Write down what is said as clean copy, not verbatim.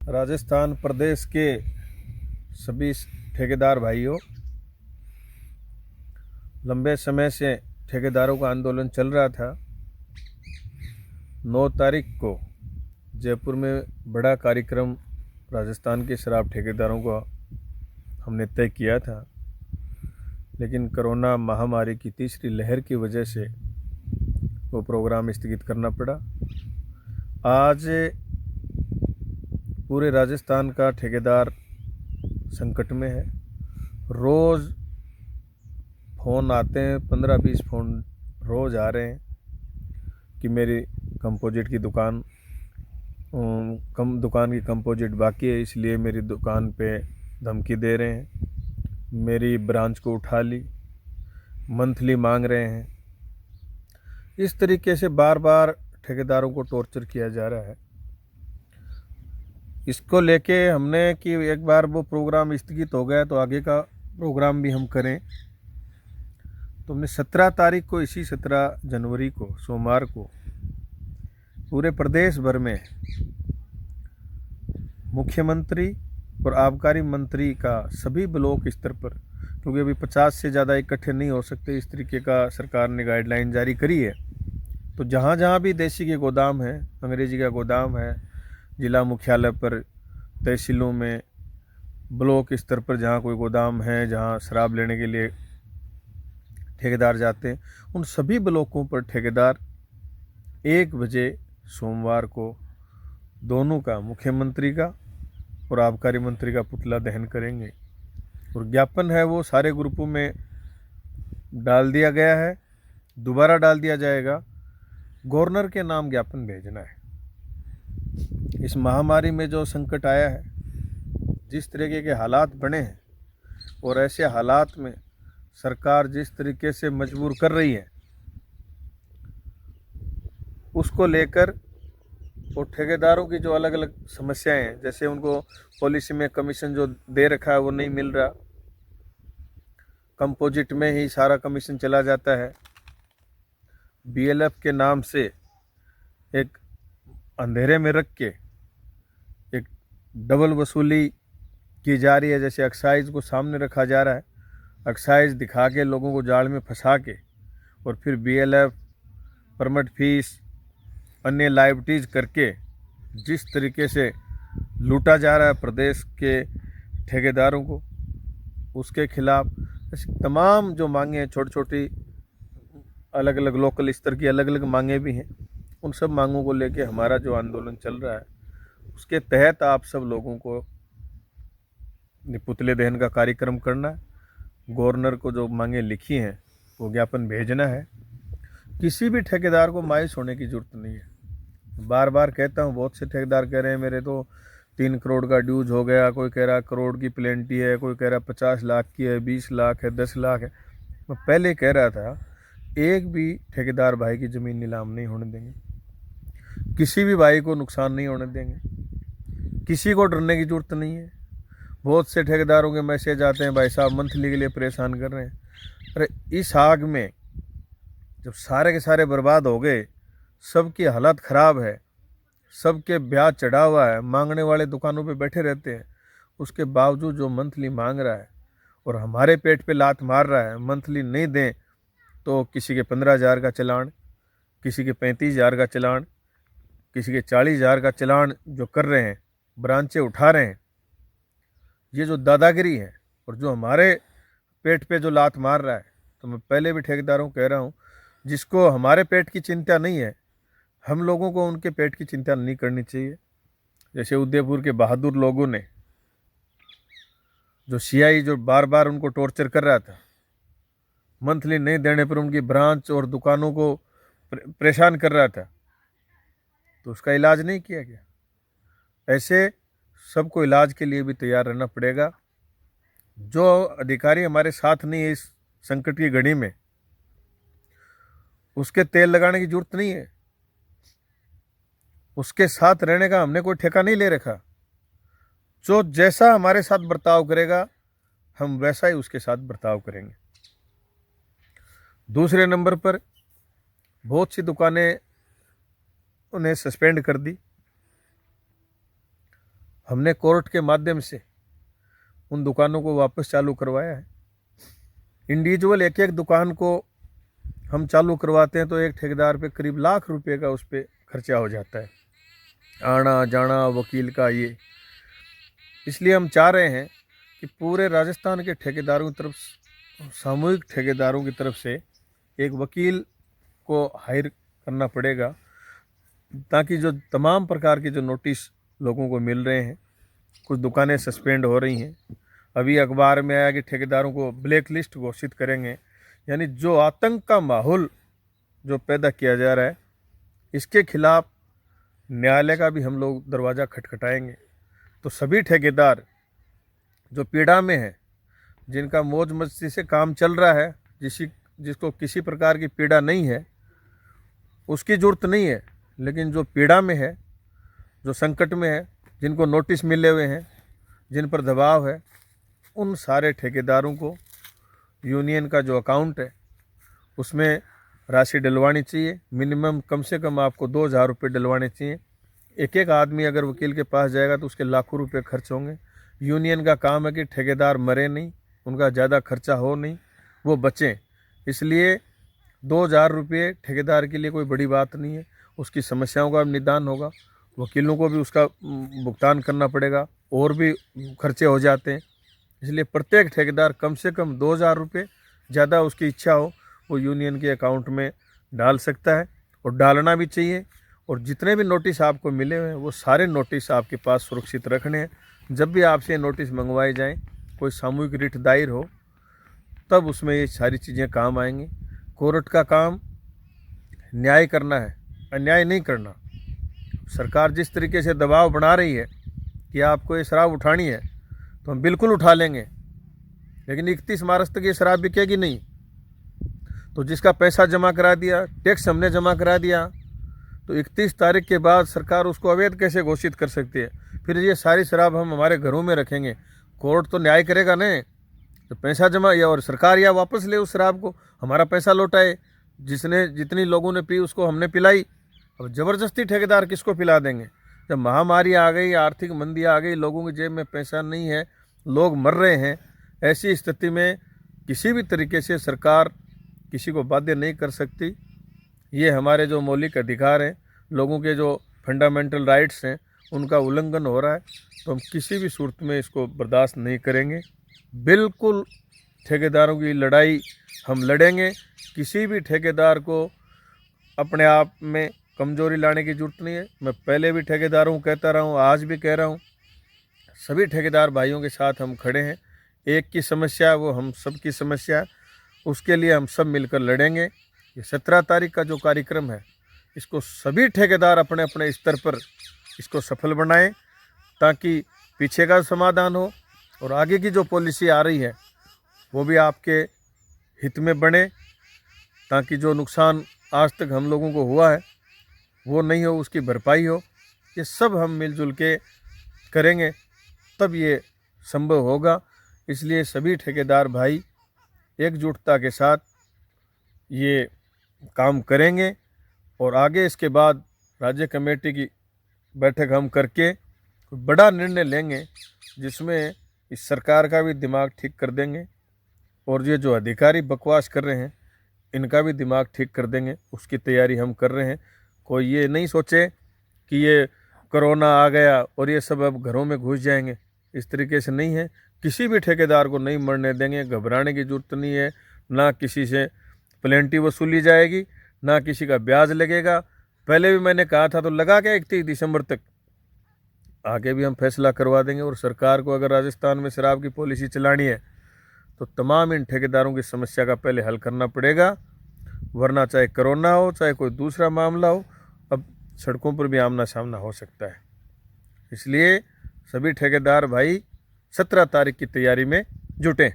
राजस्थान प्रदेश के सभी ठेकेदार भाइयों, लंबे समय से ठेकेदारों का आंदोलन चल रहा था। 9 तारीख को जयपुर में बड़ा कार्यक्रम राजस्थान के शराब ठेकेदारों का हमने तय किया था, लेकिन कोरोना महामारी की तीसरी लहर की वजह से वो प्रोग्राम स्थगित करना पड़ा। आज पूरे राजस्थान का ठेकेदार संकट में है। रोज़ फ़ोन आते हैं, 15-20 फ़ोन रोज़ आ रहे हैं कि मेरी कंपोजिट की दुकान की कंपोजिट बाकी है, इसलिए मेरी दुकान पे धमकी दे रहे हैं, मेरी ब्रांच को उठा ली, मंथली मांग रहे हैं। इस तरीके से बार बार ठेकेदारों को टॉर्चर किया जा रहा है। इसको लेके हमने कि एक बार वो प्रोग्राम स्थगित हो गया तो आगे का प्रोग्राम भी हम करें। तो हमने 17 तारीख को, इसी 17 जनवरी को सोमवार को पूरे प्रदेश भर में मुख्यमंत्री और आबकारी मंत्री का सभी ब्लॉक स्तर पर, क्योंकि अभी 50 से ज़्यादा इकट्ठे नहीं हो सकते, इस तरीके का सरकार ने गाइडलाइन जारी करी है। तो जहाँ जहाँ भी देसी के गोदाम है, अंग्रेजी का गोदाम है, जिला मुख्यालय पर, तहसीलों में, ब्लॉक स्तर पर जहाँ कोई गोदाम है, जहाँ शराब लेने के लिए ठेकेदार जाते हैं, उन सभी ब्लॉकों पर ठेकेदार 1 बजे सोमवार को दोनों का, मुख्यमंत्री का और आबकारी मंत्री का पुतला दहन करेंगे। और ज्ञापन है वो सारे ग्रुपों में डाल दिया गया है, दोबारा डाल दिया जाएगा। गवर्नर के नाम ज्ञापन भेजना है। इस महामारी में जो संकट आया है, जिस तरीके के हालात बने हैं, और ऐसे हालात में सरकार जिस तरीके से मजबूर कर रही है, उसको लेकर और ठेकेदारों की जो अलग अलग समस्याएं हैं, जैसे उनको पॉलिसी में कमीशन जो दे रखा है वो नहीं मिल रहा, कंपोजिट में ही सारा कमीशन चला जाता है, बीएलएफ के नाम से एक अंधेरे में रख के एक डबल वसूली की जा रही है। जैसे एक्साइज को सामने रखा जा रहा है, एक्साइज दिखा के लोगों को जाल में फंसा के और फिर बीएलएफ, परमिट फीस, अन्य लाइबिलिटीज करके जिस तरीके से लूटा जा रहा है प्रदेश के ठेकेदारों को, उसके खिलाफ ऐसी तमाम जो मांगे हैं, छोटी छोटी अलग अलग लोकल स्तर की अलग अलग मांगे भी हैं, उन सब मांगों को लेके हमारा जो आंदोलन चल रहा है, उसके तहत आप सब लोगों को पुतले दहन का कार्यक्रम करना है। गवर्नर को जो मांगे लिखी हैं वो ज्ञापन भेजना है। किसी भी ठेकेदार को मायूस होने की ज़रूरत नहीं है। बार बार कहता हूँ, बहुत से ठेकेदार कह रहे हैं मेरे तो 3 करोड़ का ड्यूज हो गया, कोई कह रहा करोड़ की प्लेंटी है, कोई कह रहा 50 लाख की है, 20 लाख है, 10 लाख है। मैं पहले कह रहा था, एक भी ठेकेदार भाई की ज़मीन नीलाम नहीं होने देंगे, किसी भी भाई को नुकसान नहीं होने देंगे, किसी को डरने की ज़रूरत नहीं है। बहुत से ठेकेदारों के मैसेज आते हैं, भाई साहब मंथली के लिए परेशान कर रहे हैं। अरे इस आग में जब सारे के सारे बर्बाद हो गए, सबकी हालत ख़राब है, सबके ब्याज चढ़ा हुआ है, मांगने वाले दुकानों पे बैठे रहते हैं, उसके बावजूद जो मंथली मांग रहा है और हमारे पेट पे लात मार रहा है, मंथली नहीं दें तो किसी के 15,000 का चालान, किसी के 35,000 का चालान, किसी के 40,000 का चालान जो कर रहे हैं, ब्रांचें उठा रहे हैं। ये जो दादागिरी है और जो हमारे पेट पे जो लात मार रहा है, तो मैं पहले भी ठेकेदारों को कह रहा हूँ, जिसको हमारे पेट की चिंता नहीं है, हम लोगों को उनके पेट की चिंता नहीं करनी चाहिए। जैसे उदयपुर के बहादुर लोगों ने, जो सीआई जो बार बार उनको टॉर्चर कर रहा था, मंथली नहीं देने पर उनकी ब्रांच और दुकानों को परेशान कर रहा था, तो उसका इलाज नहीं किया गया। ऐसे सबको इलाज के लिए भी तैयार रहना पड़ेगा। जो अधिकारी हमारे साथ नहीं है इस संकट की घड़ी में, उसके तेल लगाने की जरूरत नहीं है। उसके साथ रहने का हमने कोई ठेका नहीं ले रखा। जो जैसा हमारे साथ बर्ताव करेगा, हम वैसा ही उसके साथ बर्ताव करेंगे। दूसरे नंबर पर बहुत सी दुकानें उन्हें सस्पेंड कर दी। हमने कोर्ट के माध्यम से उन दुकानों को वापस चालू करवाया है। इंडिविजुअल एक एक दुकान को हम चालू करवाते हैं तो एक ठेकेदार पे करीब लाख रुपए का उस पर खर्चा हो जाता है, आना जाना वकील का ये। इसलिए हम चाह रहे हैं कि पूरे राजस्थान के ठेकेदारों की तरफ, सामूहिक ठेकेदारों की तरफ से एक वकील को हायर करना पड़ेगा, ताकि जो तमाम प्रकार के जो नोटिस लोगों को मिल रहे हैं, कुछ दुकानें सस्पेंड हो रही हैं, अभी अखबार में आया कि ठेकेदारों को ब्लैक लिस्ट घोषित करेंगे, यानी जो आतंक का माहौल जो पैदा किया जा रहा है, इसके खिलाफ न्यायालय का भी हम लोग दरवाज़ा खटखटाएंगे। तो सभी ठेकेदार जो पीड़ा में हैं, जिनका मौज मस्ती से काम चल रहा है, जिसको किसी प्रकार की पीड़ा नहीं है, उसकी ज़रूरत नहीं है, लेकिन जो पीड़ा में है, जो संकट में है, जिनको नोटिस मिले हुए हैं, जिन पर दबाव है, उन सारे ठेकेदारों को यूनियन का जो अकाउंट है उसमें राशि डलवानी चाहिए। मिनिमम कम से कम आपको 2,000 रुपये डलवाने चाहिए। एक एक आदमी अगर वकील के पास जाएगा तो उसके लाखों रुपए खर्च होंगे। यूनियन का काम है कि ठेकेदार मरे नहीं, उनका ज़्यादा खर्चा हो नहीं, वो बचें। इसलिए 2,000 रुपये ठेकेदार के लिए कोई बड़ी बात नहीं है। उसकी समस्याओं का निदान होगा, वकीलों को भी उसका भुगतान करना पड़ेगा, और भी खर्चे हो जाते हैं। इसलिए प्रत्येक ठेकेदार कम से कम 2,000 रुपये, ज़्यादा उसकी इच्छा हो वो यूनियन के अकाउंट में डाल सकता है, और डालना भी चाहिए। और जितने भी नोटिस आपको मिले हुए हैं वो सारे नोटिस आपके पास सुरक्षित रखने हैं। जब भी आपसे नोटिस मंगवाए जाएं, कोई सामूहिक रिट दायर हो, तब उसमें ये सारी चीज़ें काम आएंगी। कोर्ट का काम न्याय करना है, अन्याय नहीं करना। सरकार जिस तरीके से दबाव बना रही है कि आपको ये शराब उठानी है, तो हम बिल्कुल उठा लेंगे, लेकिन 31 मार्च तक ये शराब बिकेगी नहीं। तो जिसका पैसा जमा करा दिया, टैक्स हमने जमा करा दिया, तो 31 तारीख के बाद सरकार उसको अवैध कैसे घोषित कर सकती है? फिर ये सारी शराब हम हमारे घरों में रखेंगे, कोर्ट तो न्याय करेगा नहीं। तो पैसा जमा या और सरकार या वापस ले उस शराब को, हमारा पैसा लौटाए। जितनी लोगों ने पी उसको हमने पिलाई। अब ज़बरदस्ती ठेकेदार किसको पिला देंगे? जब महामारी आ गई, आर्थिक मंदी आ गई, लोगों की जेब में पैसा नहीं है, लोग मर रहे हैं, ऐसी स्थिति में किसी भी तरीके से सरकार किसी को बाध्य नहीं कर सकती। ये हमारे जो मौलिक अधिकार हैं, लोगों के जो फंडामेंटल राइट्स हैं, उनका उल्लंघन हो रहा है। तो हम किसी भी सूरत में इसको बर्दाश्त नहीं करेंगे। बिल्कुल ठेकेदारों की लड़ाई हम लड़ेंगे। किसी भी ठेकेदार को अपने आप में कमज़ोरी लाने की ज़रूरत नहीं है। मैं पहले भी ठेकेदारों को कहता रहा हूँ, आज भी कह रहा हूँ, सभी ठेकेदार भाइयों के साथ हम खड़े हैं। एक की समस्या है, वो हम सब की समस्या है, उसके लिए हम सब मिलकर लड़ेंगे। ये 17 तारीख का जो कार्यक्रम है, इसको सभी ठेकेदार अपने अपने स्तर पर इसको सफल बनाएं, ताकि पीछे का समाधान हो और आगे की जो पॉलिसी आ रही है वो भी आपके हित में बने, ताकि जो नुकसान आज तक हम लोगों को हुआ है वो नहीं हो, उसकी भरपाई हो। ये सब हम मिलजुल के करेंगे, तब ये संभव होगा। इसलिए सभी ठेकेदार भाई एकजुटता के साथ ये काम करेंगे, और आगे इसके बाद राज्य कमेटी की बैठक हम करके कोई बड़ा निर्णय लेंगे, जिसमें इस सरकार का भी दिमाग ठीक कर देंगे, और ये जो अधिकारी बकवास कर रहे हैं इनका भी दिमाग ठीक कर देंगे। उसकी तैयारी हम कर रहे हैं। कोई ये नहीं सोचे कि ये कोरोना आ गया और ये सब अब घरों में घुस जाएंगे, इस तरीके से नहीं है। किसी भी ठेकेदार को नहीं मरने देंगे, घबराने की ज़रूरत नहीं है। ना किसी से प्लेंटी वसूली जाएगी, ना किसी का ब्याज लगेगा। पहले भी मैंने कहा था, तो लगा क्या 31 दिसंबर तक, आगे भी हम फैसला करवा देंगे। और सरकार को अगर राजस्थान में शराब की पॉलिसी चलानी है तो तमाम इन ठेकेदारों की समस्या का पहले हल करना पड़ेगा, वरना चाहे कोरोना हो, चाहे कोई दूसरा मामला हो, अब सड़कों पर भी आमना सामना हो सकता है। इसलिए सभी ठेकेदार भाई 17 तारीख की तैयारी में जुटें।